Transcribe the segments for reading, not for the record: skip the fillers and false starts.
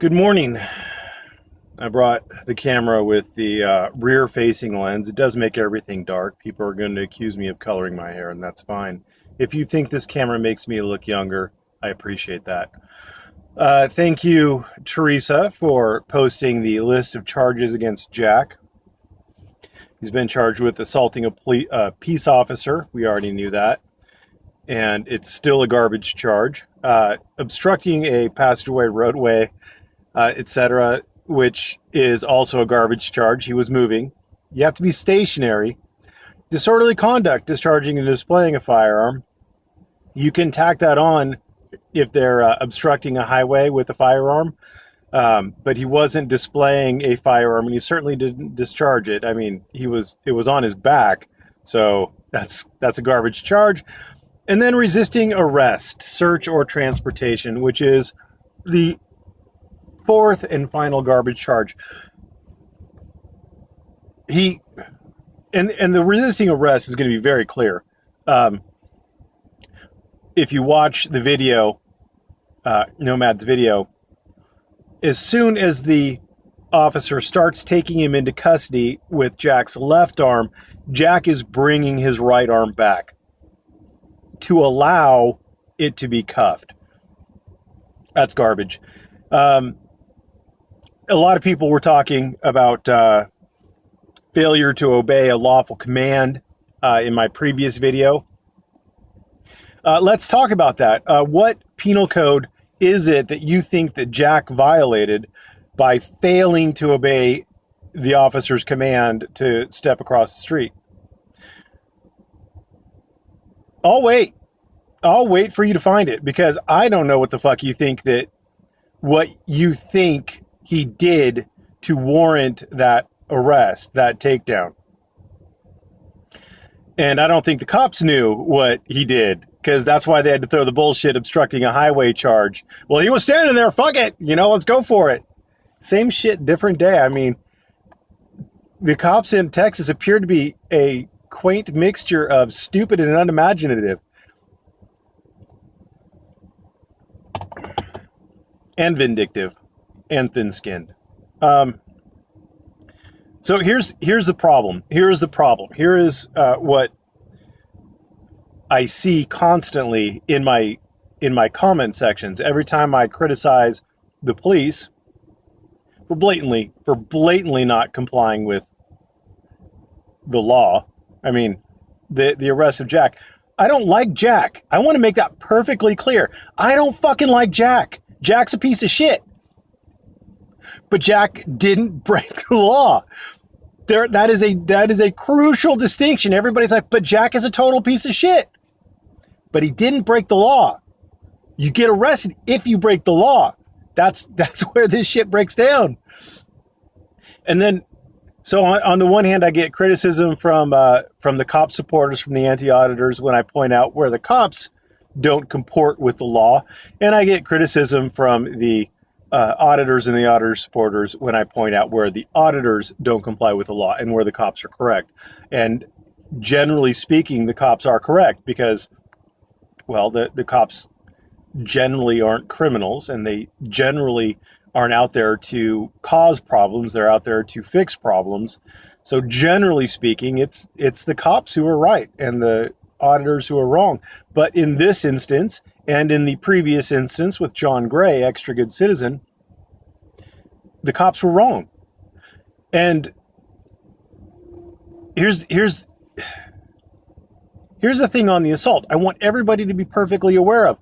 Good morning. I brought the camera with the rear-facing lens. It does make everything dark. People are going to accuse me of coloring my hair, and that's fine. If you think this camera makes me look younger, I appreciate that. Thank you, Teresa, for posting the list of charges against Jack. He's been charged with assaulting a peace officer. We already knew that. And it's still a garbage charge. Obstructing a passageway, roadway, etc., which is also a garbage charge. He was moving. You have to be stationary. Disorderly conduct, discharging and displaying a firearm. You can tack that on if they're obstructing a highway with a firearm, but he wasn't displaying a firearm, and he certainly didn't discharge it. I mean, it was on his back, so that's a garbage charge. And then resisting arrest, search, or transportation, which is the fourth and final garbage charge. And the resisting arrest is going to be very clear. If you watch the video, Nomad's video, as soon as the officer starts taking him into custody with Jack's left arm, Jack is bringing his right arm back to allow it to be cuffed. That's garbage. A lot of people were talking about failure to obey a lawful command in my previous video. Let's talk about that. What penal code is it that you think that Jack violated by failing to obey the officer's command to step across the street? I'll wait. I'll wait for you to find it, because I don't know what the fuck you think what you think he did to warrant that arrest, that takedown. And I don't think the cops knew what he did, because that's why they had to throw the bullshit obstructing a highway charge. Well, he was standing there, fuck it, let's go for it. Same shit, different day. I mean, the cops in Texas appear to be a quaint mixture of stupid and unimaginative. And vindictive. And thin-skinned. So here's the problem. Here is what I see constantly in my comment sections. Every time I criticize the police for blatantly not complying with the law. I mean, the arrest of Jack. I don't like Jack. I want to make that perfectly clear. I don't fucking like Jack. Jack's a piece of shit. But Jack didn't break the law. That is a crucial distinction. Everybody's like, but Jack is a total piece of shit. But he didn't break the law. You get arrested if you break the law. That's where this shit breaks down. And then, so on the one hand, I get criticism from the cop supporters, from the anti-auditors, when I point out where the cops don't comport with the law, and I get criticism from the auditors and the auditor supporters when I point out where the auditors don't comply with the law and where the cops are correct. And generally speaking, the cops are correct, because, well, the cops generally aren't criminals, and they generally aren't out there to cause problems. They're out there to fix problems. So generally speaking, it's the cops who are right and the auditors who are wrong. But in this instance, and in the previous instance with John Gray, extra good citizen, the cops were wrong. And here's the thing on the assault I want everybody to be perfectly aware of.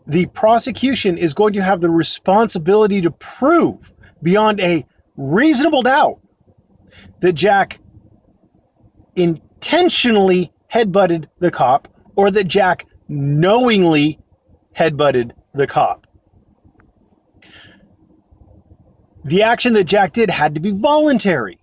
The prosecution is going to have the responsibility to prove beyond a reasonable doubt that Jack intentionally headbutted the cop, or that Jack knowingly headbutted the cop. The action that Jack did had to be voluntary.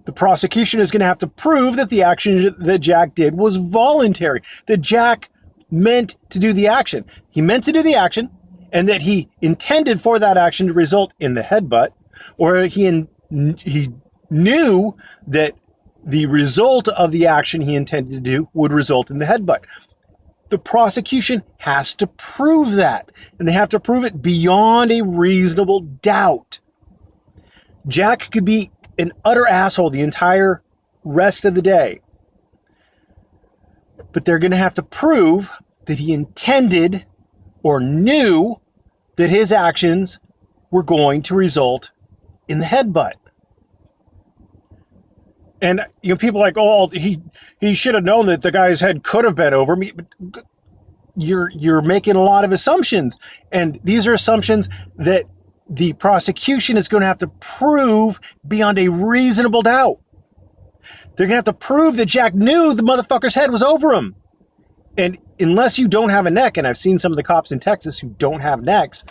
The prosecution is going to have to prove that the action that Jack did was voluntary, that Jack meant to do the action. He meant to do the action, and that he intended for that action to result in the headbutt, or he knew that the result of the action he intended to do would result in the headbutt. The prosecution has to prove that, and they have to prove it beyond a reasonable doubt. Jack could be an utter asshole the entire rest of the day, but they're going to have to prove that he intended or knew that his actions were going to result in the headbutt. And people are like, oh, he should have known that the guy's head could have been over me. But you're making a lot of assumptions, and these are assumptions that the prosecution is going to have to prove beyond a reasonable doubt. They're going to have to prove that Jack knew the motherfucker's head was over him. And unless you don't have a neck, and I've seen some of the cops in Texas who don't have necks,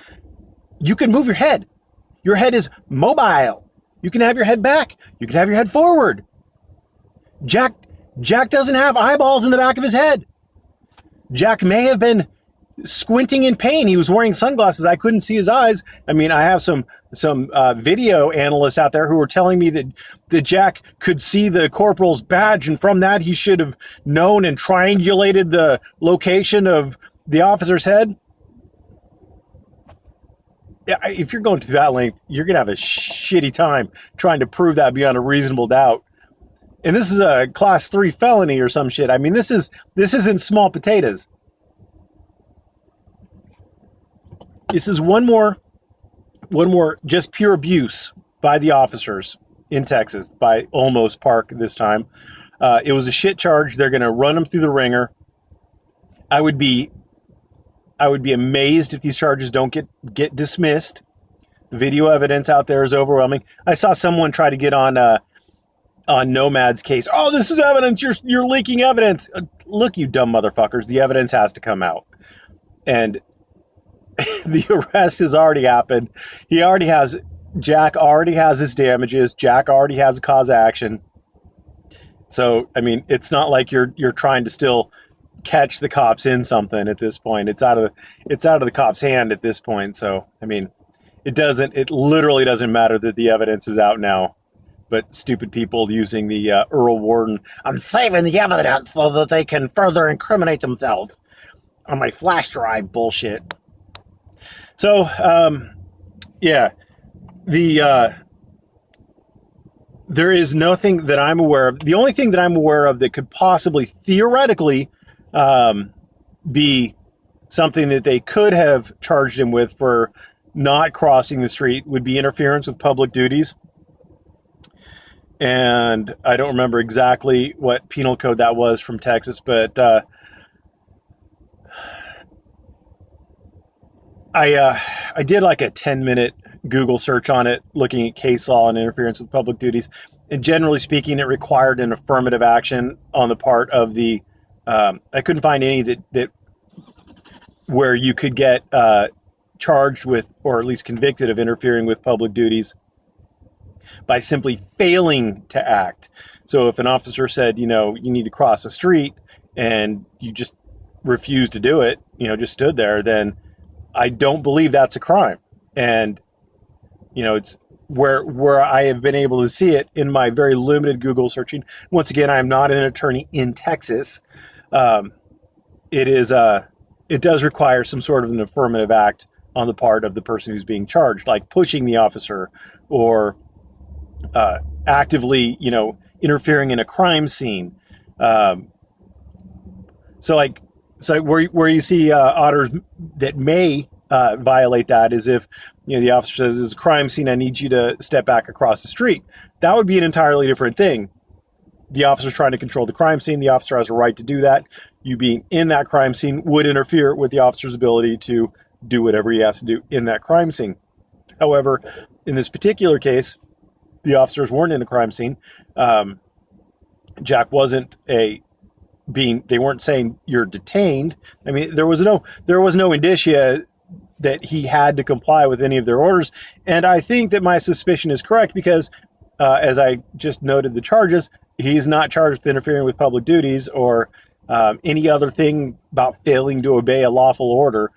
you can move your head. Your head is mobile. You can have your head back. You can have your head forward. Jack doesn't have eyeballs in the back of his head. Jack may have been squinting in pain. He was wearing sunglasses. I couldn't see his eyes. I mean, I have some video analysts out there who were telling me that Jack could see the corporal's badge, and from that he should have known and triangulated the location of the officer's head. If you're going through that length, you're going to have a shitty time trying to prove that beyond a reasonable doubt. And this is a class 3 felony or some shit. I mean, this isn't small potatoes. This is one more just pure abuse by the officers in Texas, by Olmos Park this time. It was a shit charge. They're going to run them through the ringer. I would be amazed if these charges don't get dismissed. The video evidence out there is overwhelming. I saw someone try to get on Nomad's case. Oh, this is evidence. You're leaking evidence. Look, you dumb motherfuckers. The evidence has to come out. And the arrest has already happened. Jack already has his damages. Jack already has a cause of action. So, I mean, it's not like you're trying to still catch the cops in something at this point. It's out of the cop's hand at this point. So, I mean, it literally doesn't matter that the evidence is out now. But stupid people using the Earl Warden, I'm saving the evidence so that they can further incriminate themselves on my flash drive bullshit. So, yeah, there is nothing that I'm aware of. The only thing that I'm aware of that could possibly theoretically be something that they could have charged him with for not crossing the street would be interference with public duties. And I don't remember exactly what penal code that was from Texas, but I did like a 10-minute Google search on it, looking at case law and interference with public duties. And generally speaking, it required an affirmative action on the part of the. I couldn't find any that where you could get charged with, or at least convicted of interfering with public duties by simply failing to act. So if an officer said, you need to cross a street and you just refused to do it, just stood there, then I don't believe that's a crime. And, it's where I have been able to see it in my very limited Google searching. Once again, I am not an attorney in Texas. It does require some sort of an affirmative act on the part of the person who's being charged, like pushing the officer or actively, interfering in a crime scene. So where you see auditors that may violate that is if, the officer says, "This is a crime scene, I need you to step back across the street." That would be an entirely different thing. The officer's trying to control the crime scene. The officer has a right to do that. You being in that crime scene would interfere with the officer's ability to do whatever he has to do in that crime scene. However, in this particular case, the officers weren't in a crime scene. Jack wasn't they weren't saying you're detained. I mean, there was no indicia that he had to comply with any of their orders. And I think that my suspicion is correct because, as I just noted the charges, he's not charged with interfering with public duties or any other thing about failing to obey a lawful order.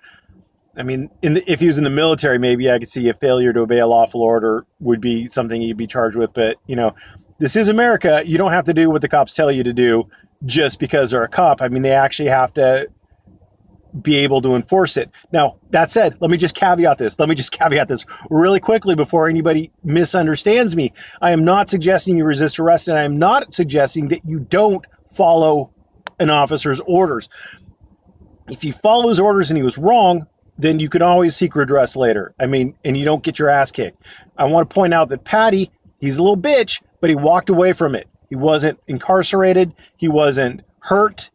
I mean, if he was in the military, maybe I could see a failure to obey a lawful order would be something he'd be charged with. But, this is America. You don't have to do what the cops tell you to do just because they're a cop. I mean, they actually have to be able to enforce it. Now, that said, let me just caveat this. Really quickly before anybody misunderstands me. I am not suggesting you resist arrest, and I am not suggesting that you don't follow an officer's orders. If you follow his orders and he was wrong, then you can always seek redress later. I mean, and you don't get your ass kicked. I want to point out that Patty, he's a little bitch, but he walked away from it. He wasn't incarcerated. He wasn't hurt.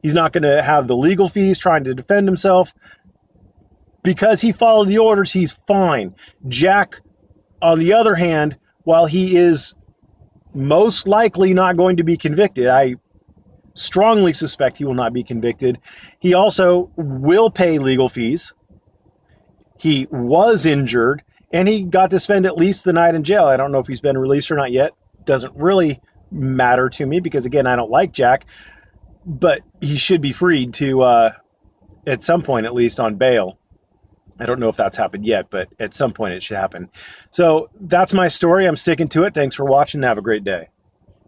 He's not going to have the legal fees trying to defend himself. Because he followed the orders, he's fine. Jack, on the other hand, while he is most likely not going to be convicted, I strongly suspect he will not be convicted, he also will pay legal fees. He was injured, and he got to spend at least the night in jail. I don't know if he's been released or not yet. Doesn't really matter to me because, again, I don't like Jack. But he should be freed to, at some point at least, on bail. I don't know if that's happened yet, but at some point it should happen. So that's my story. I'm sticking to it. Thanks for watching. Have a great day.